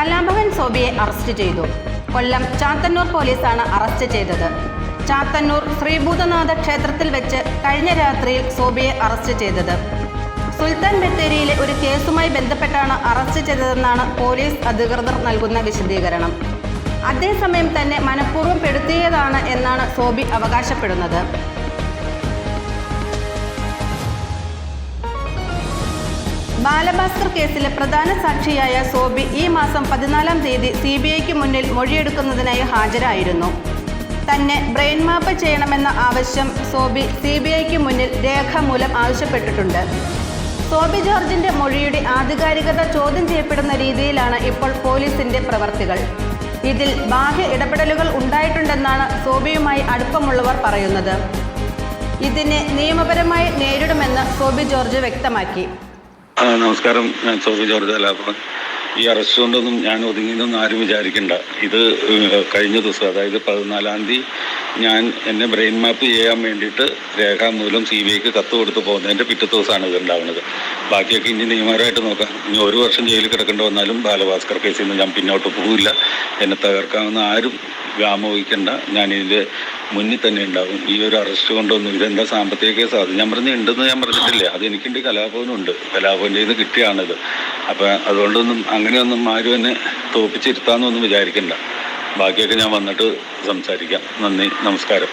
Kalabhavan സോബിയെ arrest ചെയ്തു. കൊല്ലം ചാത്തന്നൂർ പോലീസാണ് arrest ചെയ്തത്. ചാത്തന്നൂർ ശ്രീഭൂതനാഥ ക്ഷേത്രത്തിൽ വെച്ച് കഴിഞ്ഞ രാത്രിയിൽ സോബിയെ അറസ്റ്റ് ചെയ്തത്. സുൽത്താൻ ബത്തേരിയിലെ ഒരു കേസുമായി ബന്ധപ്പെട്ടാണ് അറസ്റ്റ് ചെയ്തതെന്നാണ് പോലീസ് അധികൃതർ നൽകുന്ന വിശദീകരണം. അതേസമയം തന്നെ മനഃപൂർവ്വം പെടുത്തിയതാണ് എന്നാണ് സോബി അവകാശപ്പെടുന്നത്. ബാലഭാസ്കർ കേസിലെ പ്രധാന സാക്ഷിയായ സോബി ഈ മാസം 14-ാം തീയതി CBIക്ക് മുന്നിൽ മൊഴിയെടുക്കുന്നതിനായി ഹാജരായിരുന്നു. തന്നെ ബ്രെയിൻ മാപ്പ് ചെയ്യണമെന്ന ആവശ്യം സോബി CBIക്ക് മുന്നിൽ രേഖാമൂലം ആവശ്യപ്പെട്ടിട്ടുണ്ട്. സോബി ജോർജിന്റെ മൊഴിയുടെ ആധികാരികത ചോദ്യം ചെയ്യപ്പെടുന്ന രീതിയിലാണ് ഇപ്പോൾ പോലീസിന്റെ പ്രവർത്തികൾ. ഇതിൽ ബാഹ്യ ഇടപെടലുകൾ ഉണ്ടായിട്ടുണ്ടെന്നാണ് സോബിയുമായി അടുപ്പമുള്ളവർ പറയുന്നത്. ഇതിനെ നിയമപരമായി നേരിടുമെന്ന് സോബി ജോർജ് വ്യക്തമാക്കി. നമസ്കാരം, ഞാൻ സോബി ജോർജ് കലാഭവൻ. ഈ അറസ്റ്റ് കൊണ്ടൊന്നും ഞാൻ ഒതുങ്ങിയെന്നൊന്നും ആരും വിചാരിക്കണ്ട. ഇത് കഴിഞ്ഞ ദിവസം, അതായത് 14-ാം തീയതി എന്നെ ബ്രെയിൻ മാപ്പ് ചെയ്യാൻ വേണ്ടിയിട്ട് രേഖാമൂലം CBIക്ക് കത്ത് കൊടുത്ത് പോകുന്നതിൻ്റെ പിറ്റത്തെ ദിവസമാണ് ഇത് ഉണ്ടാവുന്നത്. ബാക്കിയൊക്കെ ഇനി നിയമപരമായിട്ട് നോക്കാം. ഇനി 1 വർഷം ജയിലിൽ കിടക്കേണ്ടി വന്നാലും ബാലഭാസ്കർ കേസിൽ നിന്ന് ഞാൻ പിന്നോട്ട് പോകില്ല. എന്നെ തകർക്കാമെന്ന് ആരും വ്യാമോഹിക്കേണ്ട. ഞാനിതിൻ്റെ മുന്നിൽ തന്നെ ഉണ്ടാവും. ഈ ഒരു അറസ്റ്റ് കൊണ്ടൊന്നും ഇതെന്താ സാമ്പത്തിക കേസ്, അത് ഞാൻ ഉണ്ടെന്ന് ഞാൻ പറഞ്ഞിട്ടില്ല. അത് എനിക്കുണ്ട്, കലാഭവനുണ്ട്. കലാഭവൻ്റെ നിന്ന് കിട്ടിയാണിത്. അപ്പം അതുകൊണ്ടൊന്നും അങ്ങനെയൊന്നും ആരും എന്നെ തോപ്പിച്ചിരുത്താമെന്നൊന്നും വിചാരിക്കണ്ട. ബാക്കിയൊക്കെ ഞാൻ വന്നിട്ട് സംസാരിക്കാം. നന്ദി, നമസ്കാരം.